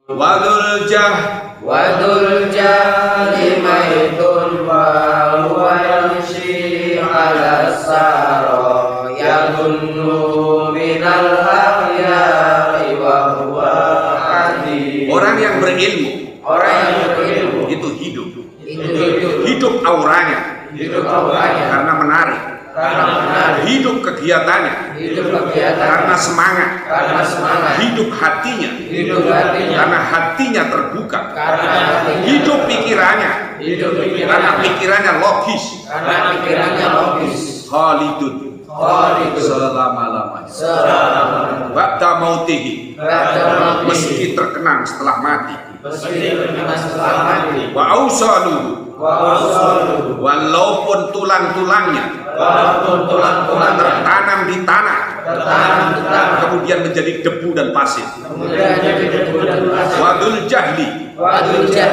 Wadul jali maitun wa huwa yamshi ala saro yadunnu minal ahya'i wa huwa adi. Orang yang berilmu itu hidup auranya karena menarik, hidup kegiatannya karena semangat, hidup hatinya karena hatinya terbuka, hidup pikirannya karena pikirannya logis, khalidun selama-lamanya, ba'da mautihi, meski terkenang setelah mati, wa ausaluhu, walaupun tulang-tulangnya tertanam di tanah, kemudian menjadi debu dan pasir. Wadul jahli,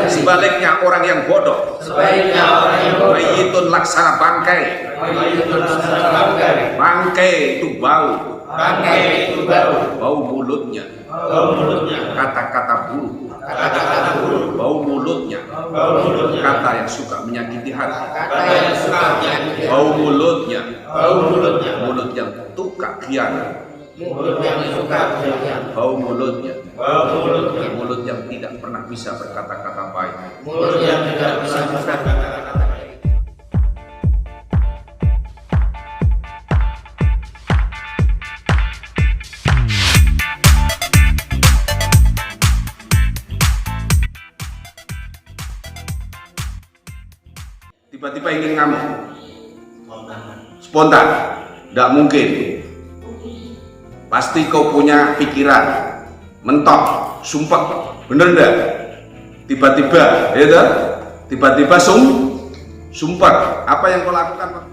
sebaliknya orang yang bodoh, mayitun laksana bangkai. Bangkai itu bau, bau mulutnya, kata-kata buruk, bau mulutnya, kata yang suka menyakiti hati, bau mulutnya, mulut yang suka khianat, bau mulutnya, mulut yang tidak pernah bisa berkata-kata baik. Tiba-tiba ingin ngamuk, spontan, tidak mungkin. Pasti kau punya pikiran, mentok, sumpah, bener enggak? Tiba-tiba, ya, tiba-tiba sumpah. Apa yang kau lakukan, Pak?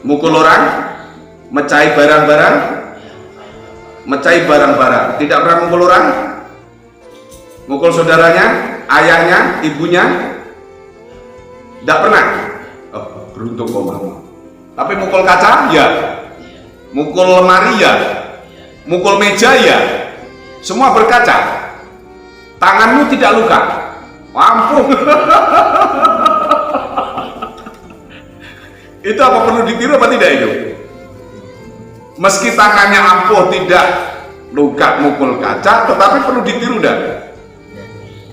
Mukul orang, mecahi barang-barang, tidak pernah mukul orang. Mukul saudaranya, ayahnya, ibunya, tidak pernah. Oh, beruntung kau mau. Tapi mukul kaca, ya. Mukul lemari, ya. Mukul meja, ya. Semua berkaca. Tanganmu tidak luka. Ampun. Itu apa perlu ditiru apa tidak itu? Meski tangannya ampuh tidak luka mukul kaca, tetapi perlu ditiru dah.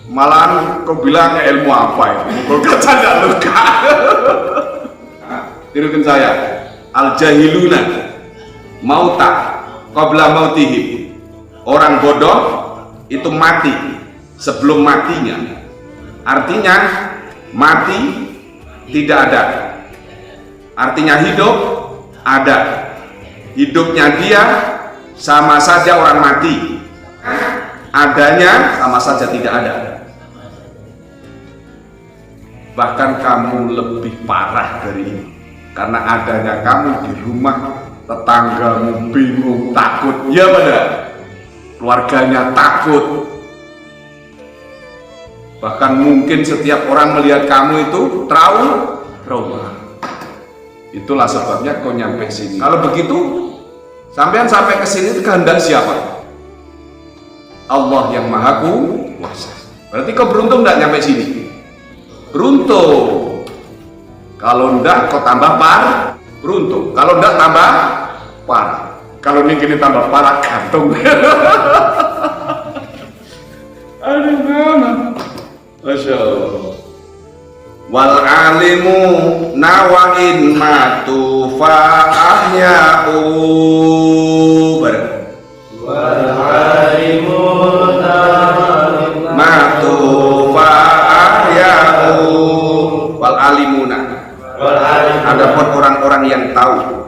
Malahan kau bilang ilmu apa ya? Mukul kaca tidak luka. Tirukan saya. Al-jahiluna mauta qabla mautihim. Orang bodoh itu mati sebelum matinya. Artinya mati tidak ada. Artinya hidup ada. Hidupnya dia sama saja orang mati. Adanya sama saja tidak ada. Bahkan kamu lebih parah dari ini. Karena adanya kamu di rumah, tetanggamu bingung, takut. Ya benar. Keluarganya takut. Bahkan mungkin setiap orang melihat kamu itu trauma. Itulah sebabnya kau nyampe sini. Kalau begitu, sampean sampai ke sini kehendak siapa? Allah yang Maha Kuasa. Berarti kau beruntung enggak nyampe sini? Beruntung. Kalau enggak kau tambah parah, beruntung. Kalau enggak tambah parah. Kalau ini kini tambah parah gantung. Aduh, mana? Masya Allah. Wal alimu nawain matu fa'ahya'u. Wal alimu nawain matu fa'ahya'u. Wal alimuna. Adapun orang-orang yang tahu.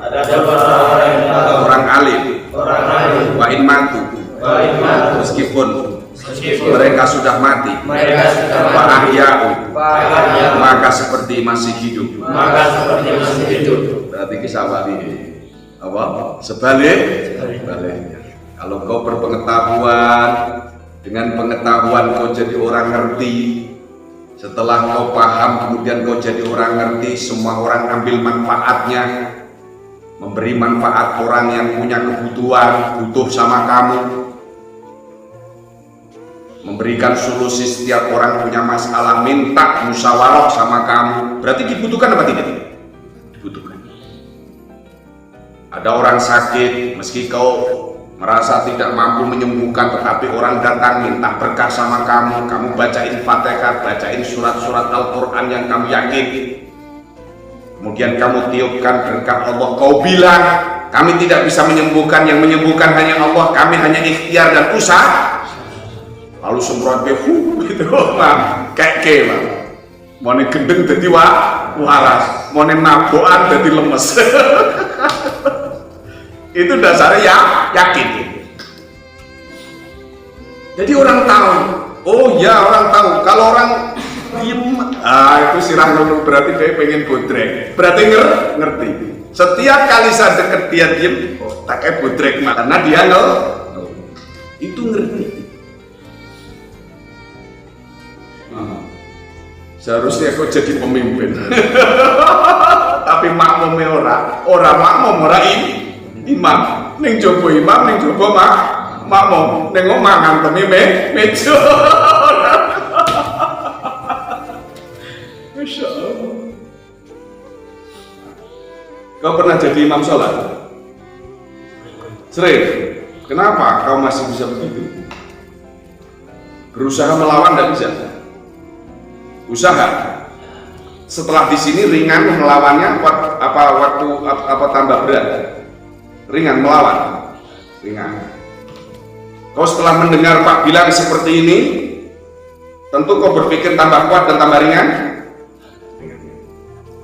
Orang alim. Wa in matu. Meskipun mereka sudah mati, maka seperti masih hidup. Berarti kisah wali apa? Sebaliknya. Kalau kau berpengetahuan, dengan pengetahuan kau jadi orang ngerti. Setelah kau paham, kemudian kau jadi orang ngerti, semua orang ambil manfaatnya. memberi manfaat orang yang punya kebutuhan, butuh sama kamu, memberikan solusi setiap orang punya masalah, minta musyawarah sama kamu, berarti dibutuhkan apa tidak? Dibutuhkan. Ada orang sakit, meski kau merasa tidak mampu menyembuhkan, tetapi orang datang minta berkah sama kamu, kamu bacain Fatihah, bacain surat-surat Al-Quran yang kamu yakin, kemudian kamu tiupkan berkah Allah, kau bilang kami tidak bisa menyembuhkan, yang menyembuhkan hanya Allah, kami hanya ikhtiar dan usaha, lalu semprot behu gitu, kayak kelam, mau gendeng jadi waras, mau naboan jadi lemes. Itu dasarnya ya yakin. Jadi orang tahu, oh ya orang tahu, kalau orang diem, itu sirah ngeluh, berarti dia pengen bodrek, berarti ngerti. Setiap kali saya deket dia diem, oh tak kayak bodrek, karena dia itu ngerti. Seharusnya kau jadi pemimpin. Tapi makmumnya orang makmum ora imam, ning jopo imam, ning jopo makmum, ning omah ngantemi meja. Masya Allah. Kau pernah jadi imam sholat? Sering. Kenapa kau masih bisa begitu? Berusaha melawan tidak bisa. Usaha. Setelah di sini ringan melawannya, apa tambah berat? Ringan melawan, ringan. Kau setelah mendengar Pak bilang seperti ini, tentu kau berpikir tambah kuat dan tambah ringan.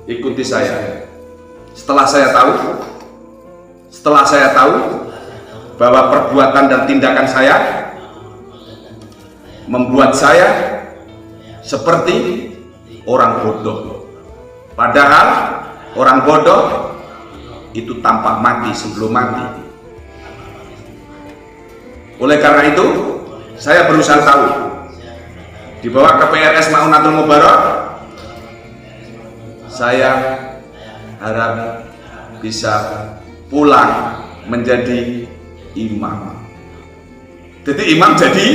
Ikuti saya. Setelah saya tahu bahwa perbuatan dan tindakan saya membuat saya seperti orang bodoh. Padahal orang bodoh itu tampak mati sebelum mati. Oleh karena itu, saya berusaha tahu. Dibawa ke PRS Maunatul Mubarak, saya harap bisa pulang menjadi imam. Jadi imam jadi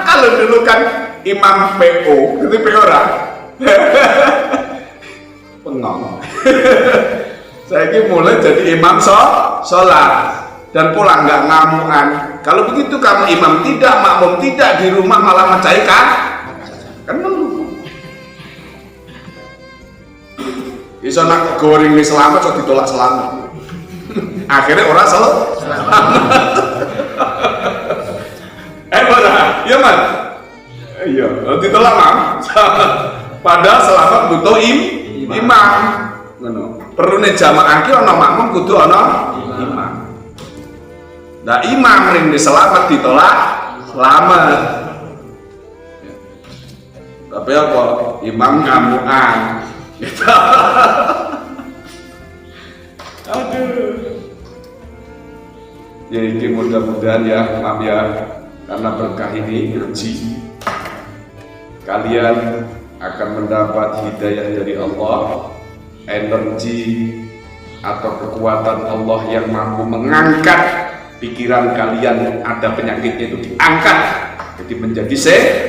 kalau dulu kan imam PO, itu PO orang pengong. Saya ini mulai jadi imam sholat dan pulang nggak ngamuan. Kalau begitu kamu imam tidak, makmum tidak, di rumah malah mecahikan kan ngeluh. Iso nak goreng nih selamat, so ditolak selamat. Akhirnya orang selamat. Mana? Iya man? Iya, ditolak mam. Padahal selamat butuh imam. Perlu nih jamaah ki ono makmum kudu ono imam. Nah imam ring selamat ditolak selamat. Tapi apa? Imam ngamuan. Gitu. Aduh. Ya ini mudah-mudahan ya, maaf ya, karena berkah ini ngaji, kalian akan mendapat hidayah dari Allah, energi atau kekuatan Allah yang mampu mengangkat pikiran kalian yang ada penyakitnya itu diangkat jadi menjadi sehat.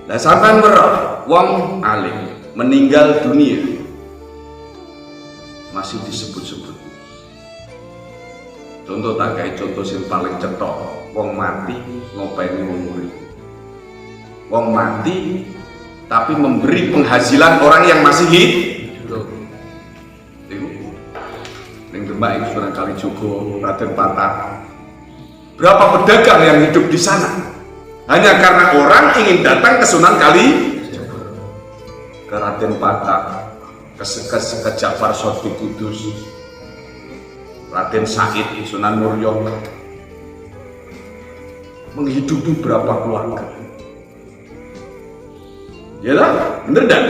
Nah sampai berapa wong alim meninggal dunia masih disebut-sebut. Contoh tak kayak contoh yang paling cetok, wong mati ngopeni wong urip. Wong mati tapi memberi penghasilan orang yang masih hidup. Itu ning Demak itu Sunan Kalijogo, Raden Patah. Berapa pedagang yang hidup di sana? Hanya karena orang ingin datang ke Sunan Kalijogo, ke Raden Patah, ke Ja'far Shadiq Kudus, Raden Said, Sunan Muria, menghidupi berapa keluarga. Ya lah, bener dah.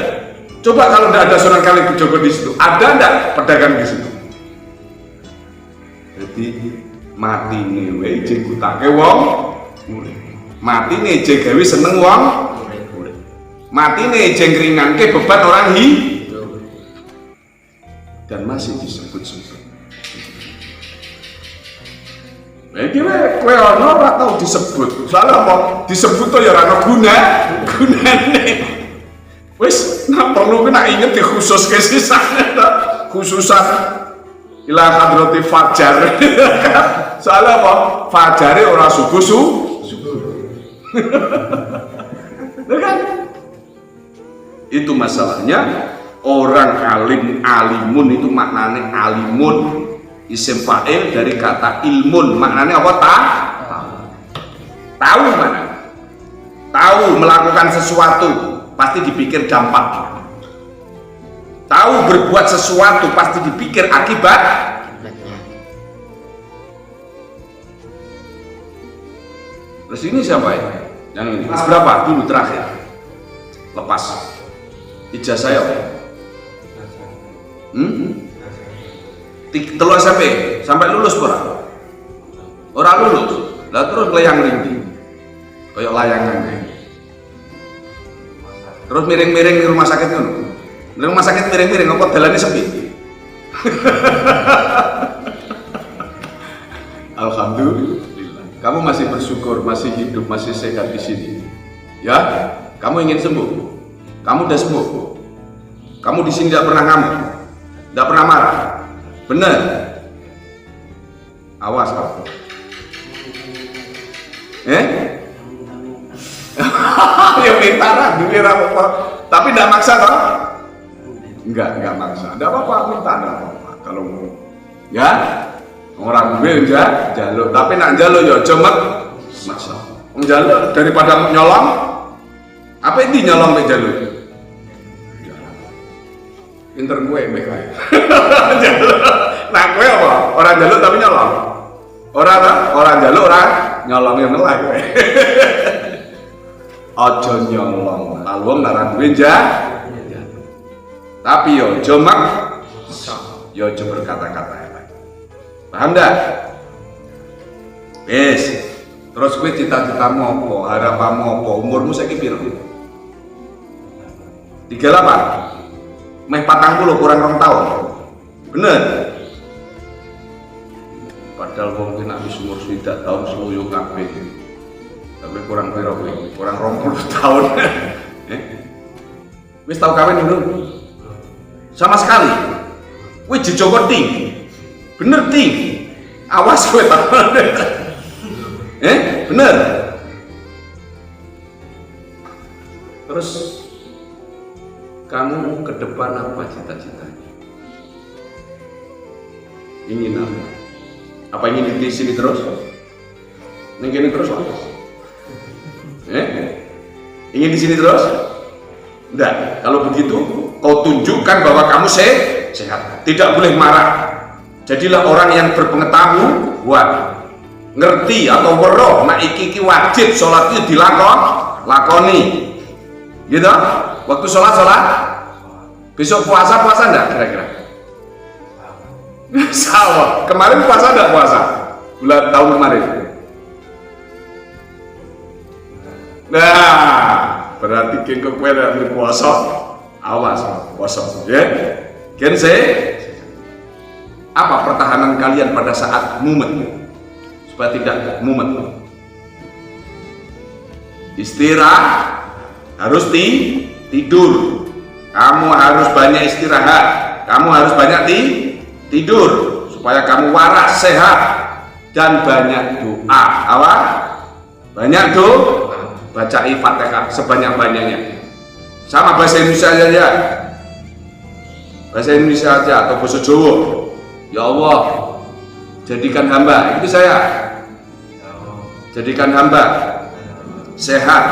Coba kalau tidak ada Sunan Kalijogo di situ, ada enggak pedagang di situ? Jadi mati nih, jengkutake wong, mati nih, jegawi seneng wong. mati nih jengkringan ke beban orang dan masih disebut-sebut. Nah, kira kowe ono ora tau disebut. Soalnya apa? Disebut to ya ora ono gunane. Wis nak perlu nak inget dikhusus ke sisane to. Khususan ila hadrati fajar. Soalnya apa? Fajare ora subuh. Kan? Itu masalahnya orang alimun itu maknanya alimun. Isim fa'il dari kata ilmun, maknanya apa? Tahu mana? Tahu melakukan sesuatu pasti dipikir dampak. Tahu berbuat sesuatu pasti dipikir akibatnya. Terus ini siapa ya? Yang ini. Mas berapa dulu terakhir? Lepas ijazah ya? Telur SMP sampai lulus pura orang lulus lah terus layang ringgi kayak layangan terus miring-miring di rumah sakit itu di rumah sakit miring-miring kok jalannya sepi. Alhamdulillah kamu masih bersyukur, masih hidup, masih sehat di sini ya. Kamu ingin sembuh, kamu udah sembuh, kamu di sini tidak pernah ngamuk, tidak pernah marah. Bener, awas kamu. Ya minta apa? Tapi tidak maksa toh? Enggak maksa. Tidak apa-apa, minta tidak apa-apa. Kalau mau, ya orang gue jaluk. Tapi nak jaluk ya cemet maksa. Jaluk daripada nyolong. Apa ini nyolong ke jaluk? Pinter gue mereka. Nah gue apa? Orang jaluk tapi nyolong. Orang jaluk orang nyolong yang ngelak gue. Ojo nyolong. Lalu narang gue tapi yo jomak, yo berkata-kata. Paham dah? Yes. Terus gue cita-citamu apa? Harapanmu apa? Umurmu saiki piro? 38. Meh 40 kurang 2 tahun. Bener. Padahal mungkin habis umur 3 tahun seluyo kabeh. Tapi kurang piro kowe? Kurang 20 tahun. Wis tau kawin belum? Sama sekali. Kowe jejoko ting. Bener ting. Awas kowe ta. Bener. Terus kamu ke depan apa cita-citanya? Ingin apa? Apa ingin di sini terus? Ingin terus apa? Ingin di sini terus? Enggak. Kalau begitu, kau tunjukkan bahwa kamu sehat. Tidak boleh marah. Jadilah orang yang berpengetahuan, ngerti atau weruh. Nah iki wajib sholat itu dilakoni. Gitu? Waktu sholat, besok puasa enggak kira-kira? Sama, kemarin puasa enggak puasa? Bulan tahun kemarin. Nah, berarti kengko kowe nek puasa, awas puasa ya. Gen apa pertahanan kalian pada saat mumet? Supaya tidak mumet. Istirahat, harus tidur. Kamu harus banyak istirahat. Kamu harus banyak tidur supaya kamu waras, sehat dan banyak doa. Apa? Banyak doa. Baca Fatihah sebanyak-banyaknya. Sama bahasa Indonesia saja. Bahasa Indonesia saja atau bahasa Jawa. Ya Allah, jadikan hamba, itu saya. Jadikan hamba sehat,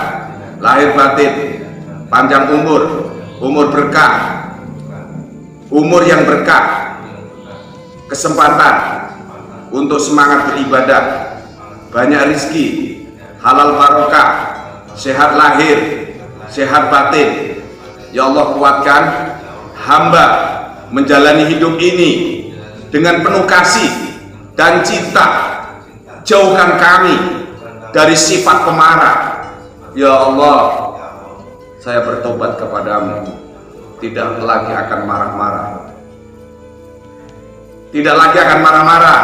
lahir batin, panjang umur berkah, umur yang berkah, kesempatan untuk semangat beribadah, banyak rizki, halal barokah, sehat lahir, sehat batin. Ya Allah, kuatkan hamba menjalani hidup ini dengan penuh kasih dan cinta. Jauhkan kami dari sifat pemarah. Ya Allah, saya bertobat kepadamu, tidak lagi akan marah-marah. Tidak lagi akan marah-marah.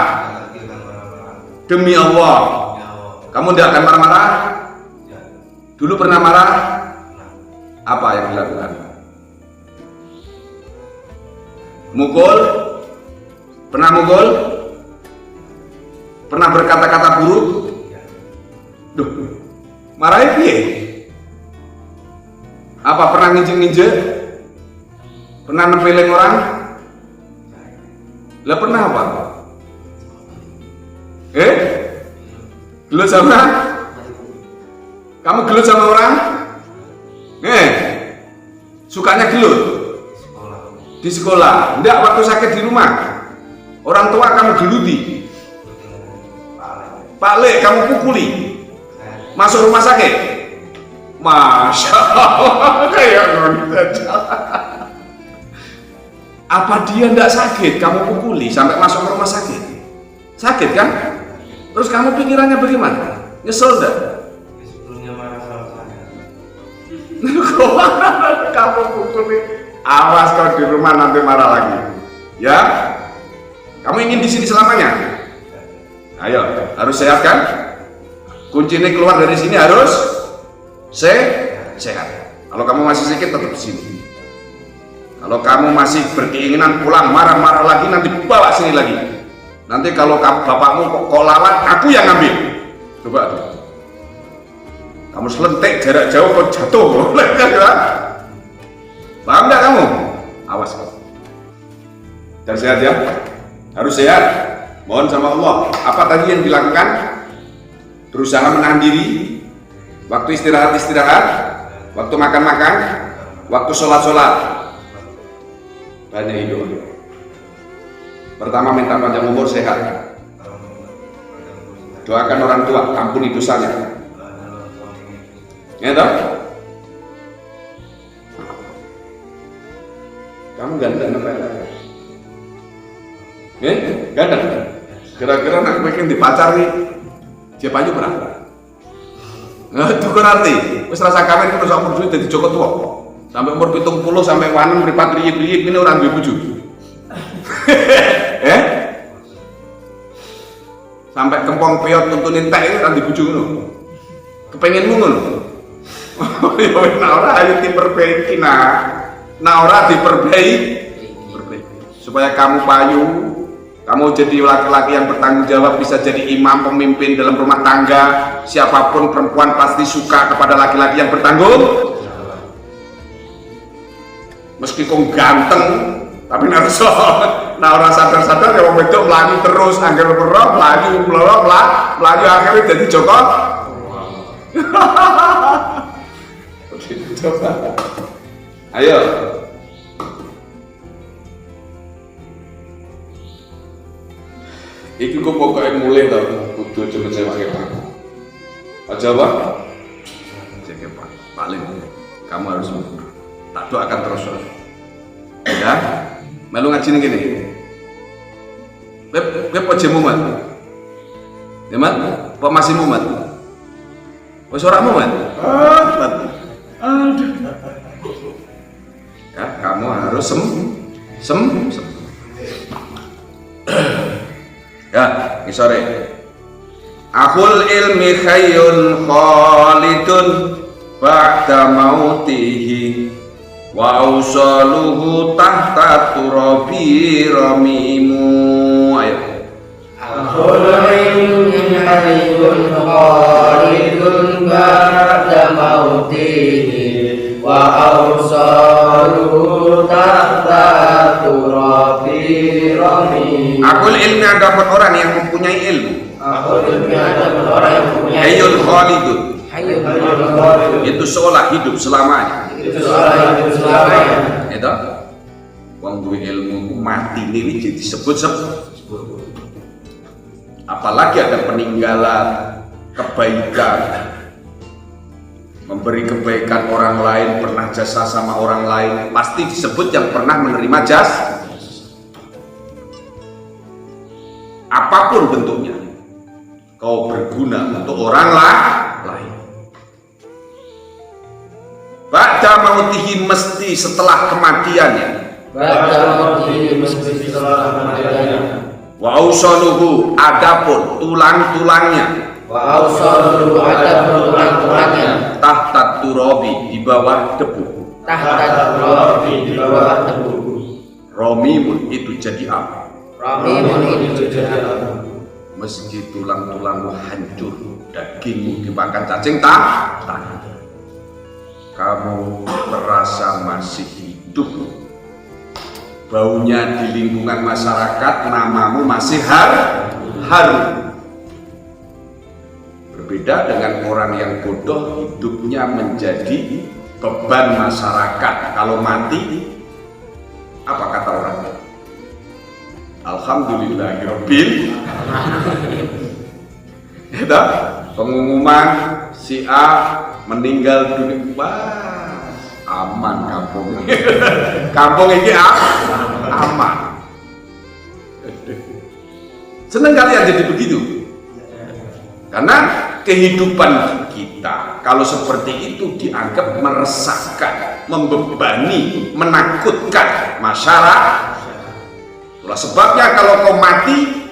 Demi Allah, kamu tidak akan marah-marah? Dulu pernah marah? Apa yang dilakukan? Mukul? Pernah mukul? Pernah berkata-kata buruk? Duh, marahin piye? Apa pernah nginjek-nginjek? Pernah nempelin orang? Lah pernah apa? Gelut sama? Kamu gelut sama orang? Sukanya gelut? Di sekolah? Enggak, waktu sakit di rumah? Orang tua kamu geluti? Pak Le, kamu pukuli? Masuk rumah sakit? Masya Allah, kayak apa dia enggak sakit? Kamu pukuli sampai masuk ke rumah sakit? Sakit kan? Terus kamu pikirannya bagaimana? Nyesel enggak? Kamu pukuli, awas kau di rumah nanti marah lagi. Ya? Kamu ingin di sini selamanya? Ayo, harus sehat kan? Kuncinya keluar dari sini harus sehat. Kalau kamu masih sakit tetap di sini. Kalau kamu masih berkeinginan pulang marah-marah lagi, nanti bawa sini lagi. Nanti kalau bapakmu kok lawan, aku yang ngambil. Coba tuh. Kamu selentik jarak jauh kok jatuh. Paham nggak kamu? Awas kok. Dan sehat ya. Harus sehat. Mohon sama Allah. Apa tadi yang dilakukan? Berusaha menahan diri. Waktu istirahat, waktu makan, waktu sholat. Banyak hidup. Pertama minta panjang umur, sehat. Doakan orang tua, ampuni dosanya. Ya toh? Kamu ganteng apa ya? Ganteng. Kira-kira nak pengen dipacari siapa aja berapa? Itu kan arti, wis rasa kawin terus umur duit jadi Joko tua. Sampai umur 70 sampai wanem mripat riyi-riyi ini orang duwe bojo. Sampai kempong peot tuntunin tek ora dibojo ngono. Kepengenmu ngono. Ya wis ora ayo diperbaiki nah ora diperbaiki. Supaya kamu payu, kamu jadi laki-laki yang bertanggung jawab, bisa jadi imam, pemimpin dalam rumah tangga. Siapapun perempuan pasti suka kepada laki-laki yang bertanggung. Meski kau ganteng, tapi nanti orang sadar-sadar ya wong wedok mlayu terus, angger weruh mlayu akhirnya jadi Joko. Coba. Ayo. Iki kok pokoknya mulai tau, kudu aja ngecewake Pak. Aja Pak. Cek Pak, paling kamu harus tak doakan terus. Ya, melu ngaji ning kene. Kowe po mumet. Ya, Mat? Apa masih mumet? Wis ora mumet? Aduh. Ya, kamu harus sem. Ya, ini sore. Akhul ilmi khayyun khalidun ba'da mautihi wa usaluhu tahta turabi ramimu. Ayo. Akhul ilmi khayyun khalidun ba'da mautihi wa usaluhu tahta turabi ramimu. Akhul ilmi ada orang yang mempunyai ilmu. Akhul ilmi ada orang yang mempunyai Khayyun khalidun. Itu Itu seolah hidup selamanya. Itu wong duwe ilmu mati ini jadi sebut. Apalagi ada peninggalan kebaikan, memberi kebaikan orang lain, pernah jasa sama orang lain, pasti disebut yang pernah menerima jasa. Apapun bentuknya, kau berguna untuk orang lain. Ba'da mautihi mesti setelah kematiannya. Ba'da mautihi mesti setelah kematiannya. Wa ausaluhu adapun tulang-tulangnya. Wa ausaluhu adapun tulang-tulangnya. Tahta turabi di bawah debu. Tahta turabi di bawah debu. Romimun itu jadi apa? Romimun itu jadi apa? Meski tulang-tulangmu hancur, dagingmu dimakan cacing tanah, kamu merasa masih hidup. Baunya di lingkungan masyarakat, namamu masih harum. Berbeda dengan orang yang bodoh, hidupnya menjadi beban masyarakat. Kalau mati, apa kata orang? Alhamdulillahirabbil. Itu pengumuman si A meninggal dunia. Wah, aman kampung. Kampung ini aman. Senang kalian jadi begitu. Karena kehidupan kita kalau seperti itu dianggap meresahkan, membebani, menakutkan masyarakat. Itulah sebabnya kalau kau mati,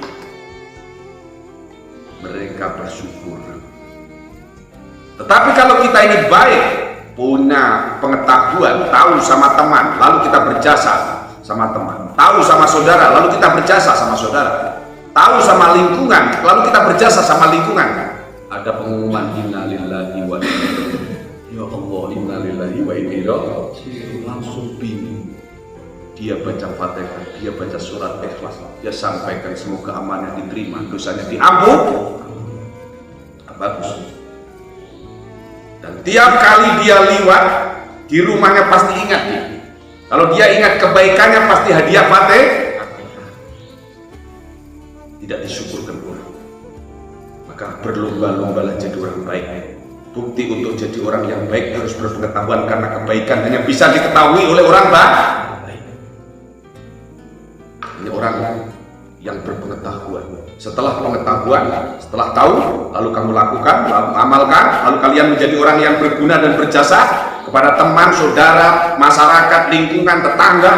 mereka bersyukur. Tetapi kalau kita ini baik, punya pengetahuan, tahu sama teman, lalu kita berjasa sama teman, tahu sama saudara, lalu kita berjasa sama saudara, tahu sama lingkungan, lalu kita berjasa sama lingkungan. Ada pengumuman innalillahi wa inna ilaihi, ya Allah, innalillahi wa inna ilaihi, langsung bingung. Dia baca Fatihah, dia baca surat Ikhlas, dia sampaikan semoga amanah diterima, dosanya diampun. Bagus. Dan tiap kali dia lewat di rumahnya pasti ingat dia. Kalau dia ingat kebaikannya pasti hadiah Fatihah. Tidak disyukurkan orang. Maka berlomba-lombalah jadi orang baik. Bukti untuk jadi orang yang baik harus berpengetahuan, karena kebaikan hanya bisa diketahui oleh orang baik. Ini orang yang berpengetahuan. Setelah pengetahuan, setelah tahu, lalu kamu lakukan, lalu amalkan, lalu kalian menjadi orang yang berguna dan berjasa kepada teman, saudara, masyarakat, lingkungan, tetangga.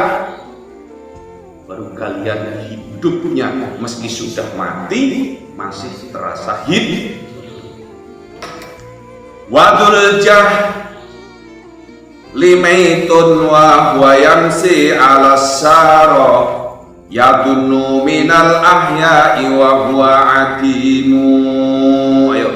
Baru kalian hidupnya meski sudah mati masih terasa hidup. Wadul jah limaitun wa huwa yamsi ala saro yadunnu minal ahya'i wa huwa adinu. Ayo.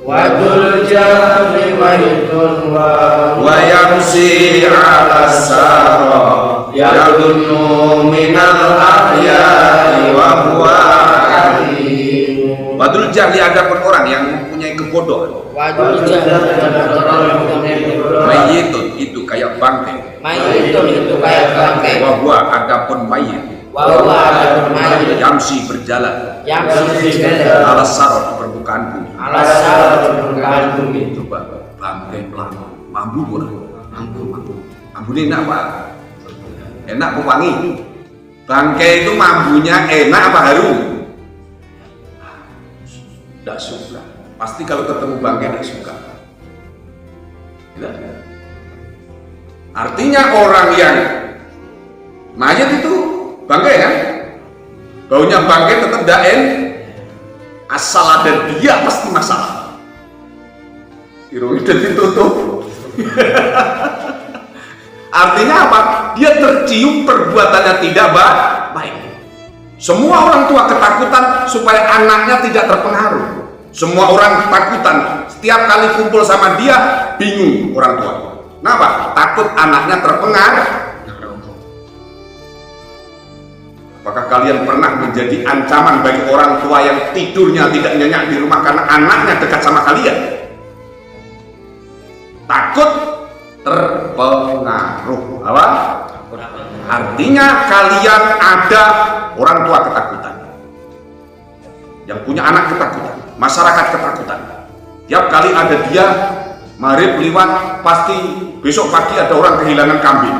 Wadul jahli maitun wa yamsi ala sara yadunnu minal ahya'i wa huwa adinu. Wadul jahli adapun orang yang mempunyai kebodohan. Wadul jahli adapun orang yang mempunyai kebodohan. Mayitun itu kayak bangkai. Mayitun itu kayak bangkai. Wa huwa adapun mayit. Bahwa ada mayit Yamsi berjalan ala sarot di permukaan bumi. Ala sarot di permukaan bumi. Coba bangkai pelan, mambu murah. Mambu ini enak pak? Enak apa wangi? Bangkai itu mambunya enak apa harum? Tidak suka. Pasti kalau ketemu bangkai tidak suka. Artinya orang yang mayat itu bangkai kan? Baunya bangkai tetap daen, asal ada dia pasti masalah. Irung itu ditutup. Artinya apa? Dia tercium perbuatannya tidak baik. Semua orang tua ketakutan supaya anaknya tidak terpengaruh. Semua orang ketakutan, setiap kali kumpul sama dia bingung orang tua. Kenapa? Takut anaknya terpengaruh. Apakah kalian pernah menjadi ancaman bagi orang tua yang tidurnya tidak nyenyak di rumah karena anaknya dekat sama kalian? Takut terpengaruh. Apa? Artinya kalian ada orang tua ketakutan, yang punya anak ketakutan, masyarakat ketakutan. Tiap kali ada dia maghrib lewat, pasti besok pagi ada orang kehilangan kambing.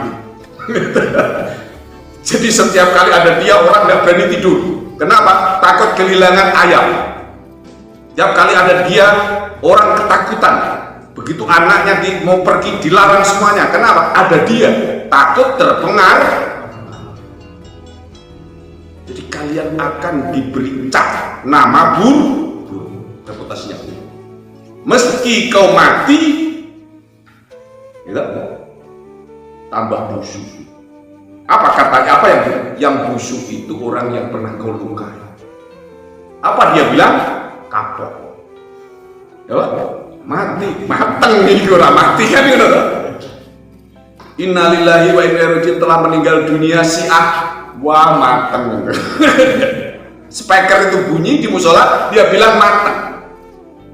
Jadi setiap kali ada dia orang nggak berani tidur. Kenapa? Takut kehilangan ayam. Tiap kali ada dia orang ketakutan, Begitu anaknya mau pergi dilarang semuanya. Kenapa? Ada dia, takut terpengaruh. Jadi kalian akan diberi cap nama buruk, reputasinya. Meski kau mati, tambah busuk. Apa katanya? Apa yang busuk itu orang yang pernah kau lukai. Apa dia bilang? Kapok. Ya, mati, mateng nih orang mati kan gitu. Innalillahi wa inna ilaihi raji'un, telah meninggal dunia si wah mateng. Speaker itu bunyi di musola, dia bilang mateng.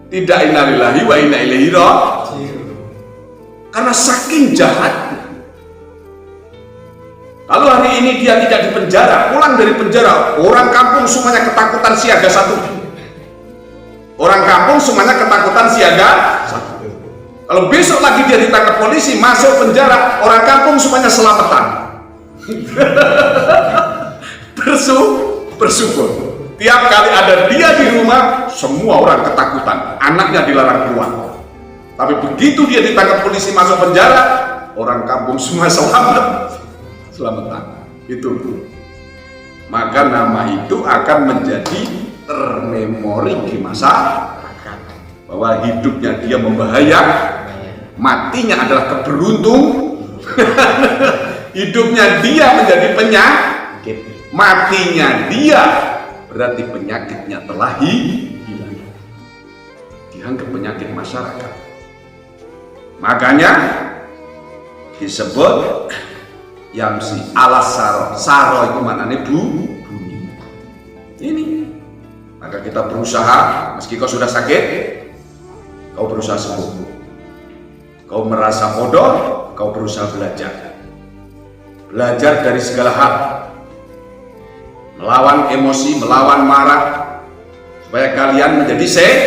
Tidak innalillahi wa inna ilaihi raji'un. Karena saking jahat. Lalu hari ini dia tidak di penjara, pulang dari penjara, orang kampung semuanya ketakutan siaga satu. Orang kampung semuanya ketakutan siaga satu. Kalau besok lagi dia ditangkap polisi, masuk penjara, orang kampung semuanya selamatan. Bersyukur. Tiap kali ada dia di rumah, semua orang ketakutan, anaknya dilarang keluar. Tapi begitu dia ditangkap polisi masuk penjara, orang kampung semua selamatan. Itu. Maka nama itu akan menjadi termemori di masyarakat bahwa hidupnya dia membahayakan, matinya adalah keberuntung. Hidupnya dia menjadi penyakit, matinya dia berarti penyakitnya telah hilang, dianggap penyakit masyarakat. Makanya disebut yang si alas saro itu maknanya bumi. Ini maka kita berusaha, meski kau sudah sakit, kau berusaha sembuh. Kau merasa bodoh, kau berusaha belajar. Belajar dari segala hal. Melawan emosi, melawan marah, supaya kalian menjadi sehat.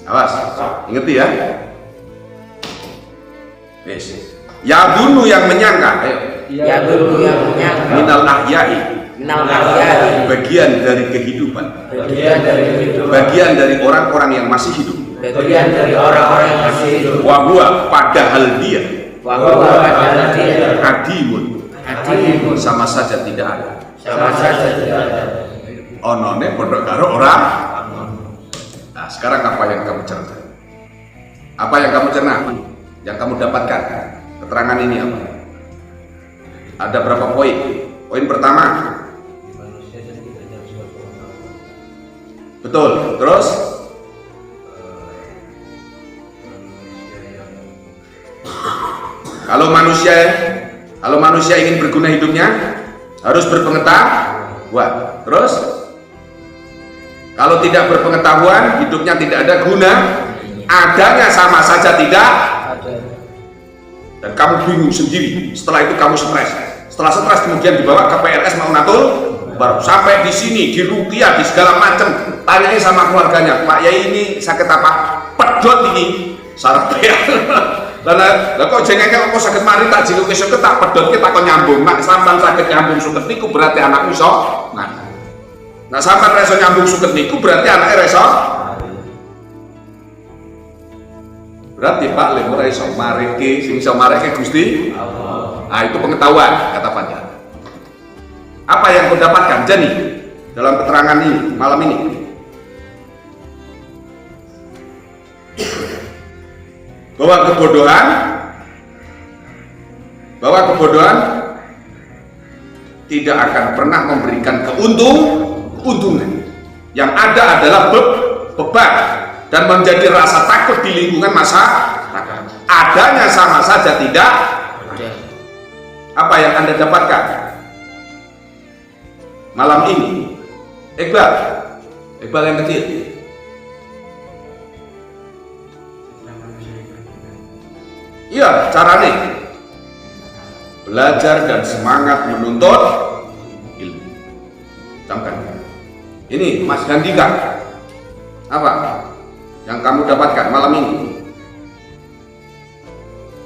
Awas, ingat ya. Yes. Ya dulu yang menyangka, ayo. Ya dulu yang menyangka. Minal ahyai. Bagian dari kehidupan. Bagian dari orang-orang yang masih hidup. Bagian dari orang-orang yang masih hidup. Wahua padahal dia. Adimun. Sama saja tidak ada. Onone pondok karo orang. Nah, sekarang apa yang kamu cerna? Apa yang kamu cerna? Yang kamu dapatkan? Keterangan ini apa? Ada berapa poin? Poin pertama. Betul. Terus? Kalau manusia ingin berguna hidupnya harus berpengetahuan. Terus? Kalau tidak berpengetahuan, hidupnya tidak ada guna. Adanya sama saja tidak. Dan kamu bingung sendiri. Setelah itu kamu stres. Setelah stres kemudian dibawa ke PRS Maunatul baru sampai di sini di Rukiah di segala macam. Tanyanya sama keluarganya, Pak Yai ini sakit apa? Pedot ini. Sarap ya. Lah kok jengenge kok sakit mari tak jiluke suket tak pedot kita kok nyambung. Nek sampean sakit nyambung suket niku berarti anakmu iso. Nah sampean reso nyambung suket niku berarti anaknya reso. Berarti Pak Lem ora iso mareke, sing iso mareke Gusti Allah. Nah, itu pengetahuan kata Panjang. Apa yang kau dapatkan Jani dalam keterangan ini malam ini? Bahwa kebodohan tidak akan pernah memberikan keuntungan. Yang ada adalah beban dan menjadi rasa takut di lingkungan masyarakat. Adanya sama saja tidak. Apa yang Anda dapatkan malam ini? Iqbal yang kecil. Iya, caranya belajar dan semangat menuntut ilmu. Camkan. Ini Mas Gandika. Apa yang kamu dapatkan malam ini?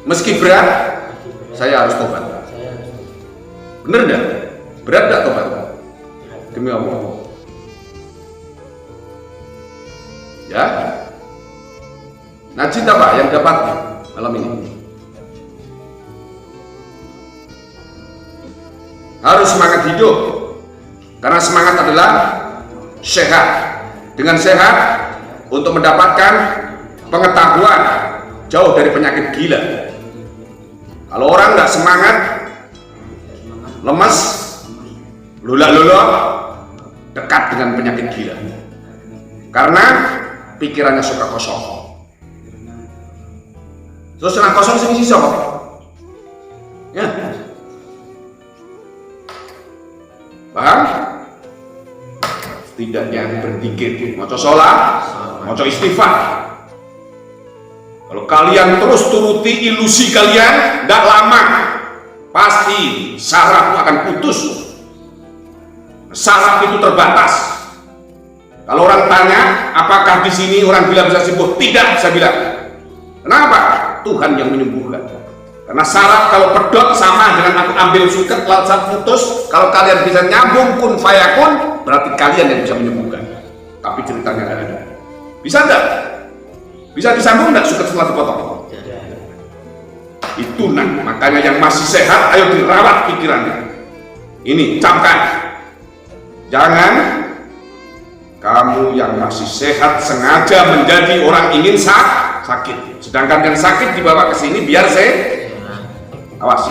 Meski berat, saya harus tobat. Bener enggak? Berat enggak tobat? Demi Allah. Ya, Ngaji apa yang dapat malam ini? Harus semangat hidup, karena semangat adalah sehat. Dengan sehat untuk mendapatkan pengetahuan jauh dari penyakit gila. Kalau orang nggak semangat, lemes, lula-lula, dekat dengan penyakit gila. Karena pikirannya suka kosong. Terus senang kosong sing sisa kok. Ya. Paham? Setidaknya berzikir, maca sholat, maca istighfar. Kalau kalian terus turuti ilusi kalian, tidak lama pasti saraf akan putus. Saraf itu terbatas. Kalau orang tanya, apakah di sini orang gila bisa sembuh? Tidak, saya bilang. Kenapa? Tuhan yang menyembuhkan. Karena saraf kalau pedot sama dengan aku ambil suket langsung putus. Kalau kalian bisa nyambung kun fayakun, berarti kalian yang bisa menyembuhkan. Tapi ceritanya tidak ada. Bisa enggak? Bisa disambung enggak suket setelah dipotong? Itu makanya yang masih sehat, ayo dirawat pikirannya. Ini camkan. Jangan kamu yang masih sehat sengaja menjadi orang ingin sakit. Sedangkan yang sakit dibawa ke sini biar saya awasi.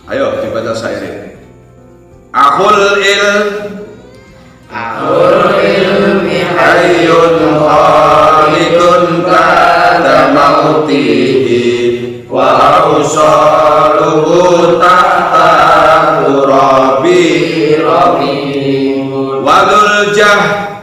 Ayo dibaca syair. Akhul ilmi hayyun khalidun ba'da mautihi wa awsaluhu tahta turabi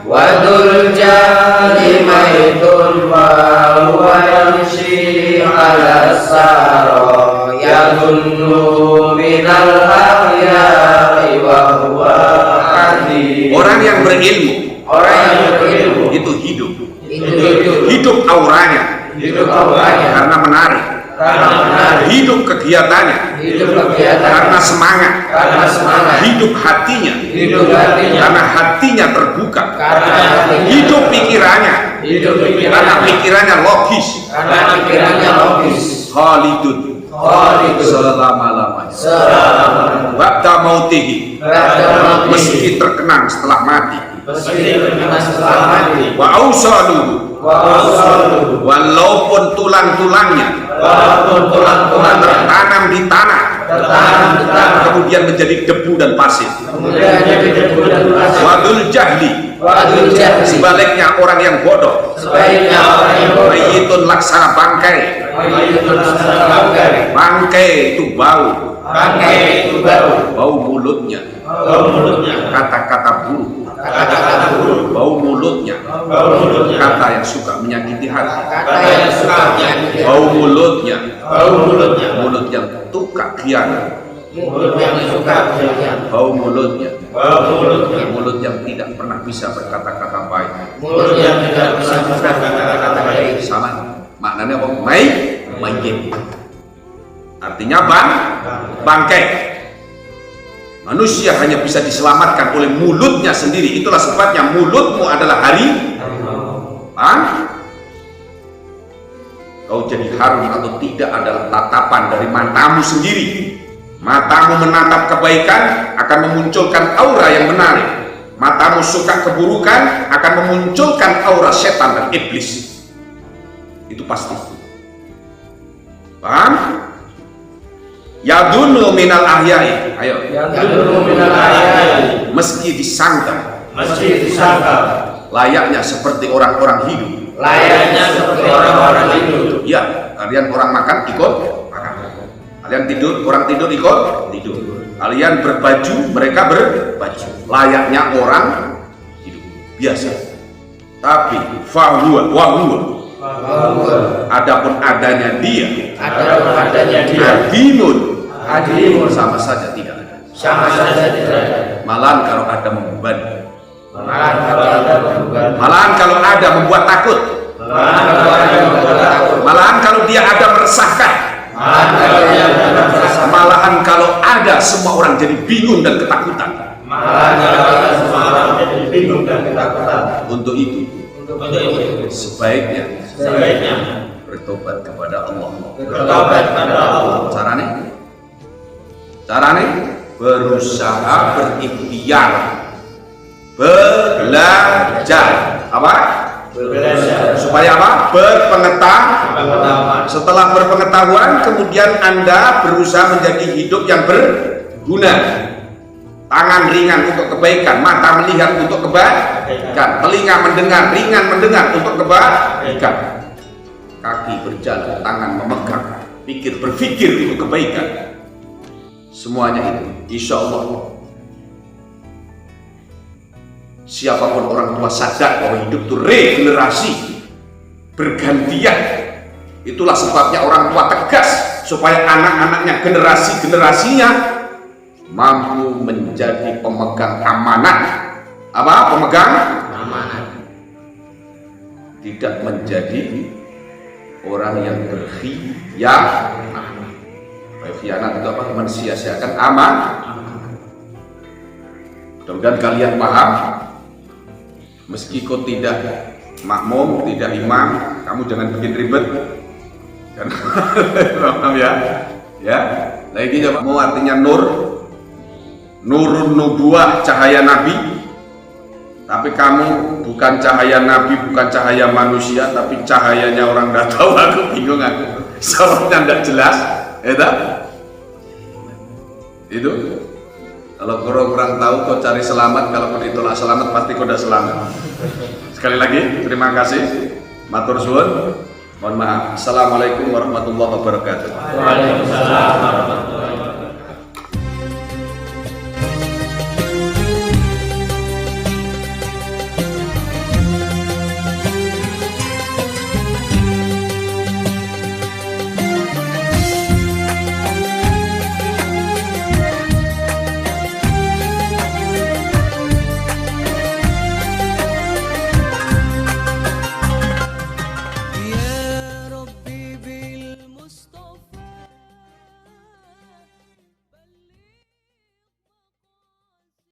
wadul jahli maitun wa huwa yamshi ala saro yadunnu minal ahya'i wa huwa qadim. Orang yang berilmu itu hidup auranya karena menarik. Hidup kegiatannya karena semangat. Hidup hatinya karena hatinya terbuka. Hidup pikirannya karena pikirannya logis. Khalidun selama-lamanya. Ba'da mautihi, meski terkenang setelah mati. Wa ausaluhu, walaupun tulang-tulangnya tertanam di tanah, kemudian menjadi debu dan pasir. Wadul jahli, sebaliknya orang yang bodoh. Mayyitun laksana bangkai. Bangkai itu bau. Bau mulutnya. Kata-kata buruk. Bau mulutnya. Kata yang suka menyakiti hati. Bau mulutnya. Mulut yang tukar khianat. Bau mulutnya. Mulut yang tidak pernah bisa berkata-kata baik. Sama maknanya apa? Mayyit. Artinya bangkai. Manusia hanya bisa diselamatkan oleh mulutnya sendiri. Itulah sebabnya mulutmu adalah kau jadi harum atau tidak adalah tatapan dari matamu sendiri. Matamu menatap kebaikan akan memunculkan aura yang menarik. Matamu suka keburukan akan memunculkan aura setan dan iblis. Itu pasti. Paham? Yadunu minal ahyai. Ayo. Yadunu minal ahyai. Meski disangka. Layaknya seperti orang-orang hidup. Ya, kalian orang makan ikut makan. Kalian tidur, orang tidur ikut tidur. Kalian berbaju, mereka berbaju. Layaknya orang hidup biasa. Tapi fahuwa adapun adanya dia adimun sama saja tidak ada. Malahan kalau ada membebani. Malahan kalau ada membuat takut. Malahan kalau dia ada meresahkan. Malahan kalau ada semua orang jadi bingung dan ketakutan. Untuk itu sebaiknya bertobat kepada Allah. Caranya berusaha, berikhtiar, belajar. Apa? Supaya apa? Berpengetahuan. Setelah berpengetahuan, kemudian Anda berusaha menjadi hidup yang berguna. Tangan ringan untuk kebaikan, mata melihat untuk kebaikan, telinga mendengar, ringan mendengar untuk kebaikan, kaki berjalan, tangan memegang, berpikir untuk kebaikan. Semuanya itu, insya Allah, siapapun orang tua sadar bahwa hidup itu regenerasi, bergantian. Itulah sebabnya orang tua tegas supaya anak-anaknya, generasinya mampu menjadi pemegang amanat. Apa? Pemegang amanat. Tidak menjadi orang yang berkhianat. Khianat itu apa? Mensia-siakan amanat. Mudah-mudahan kalian paham. Meski kau tidak makmum, tidak imam, kamu jangan bikin ribet. Karena paham ya? Ya. Lagi coba mau artinya nurun nubuah, cahaya nabi. Tapi kamu bukan cahaya nabi, bukan cahaya manusia, tapi cahayanya orang nggak tahu. Aku bingung, aku soalnya nggak jelas. Itu kalau kurang tahu, kau cari selamat. Kalau kau itulah selamat, pasti kau udah selamat. Sekali lagi terima kasih, matur suwun, mohon maaf. Assalamualaikum warahmatullahi wabarakatuh. Waalaikumsalam warahmatullahi wabarakatuh.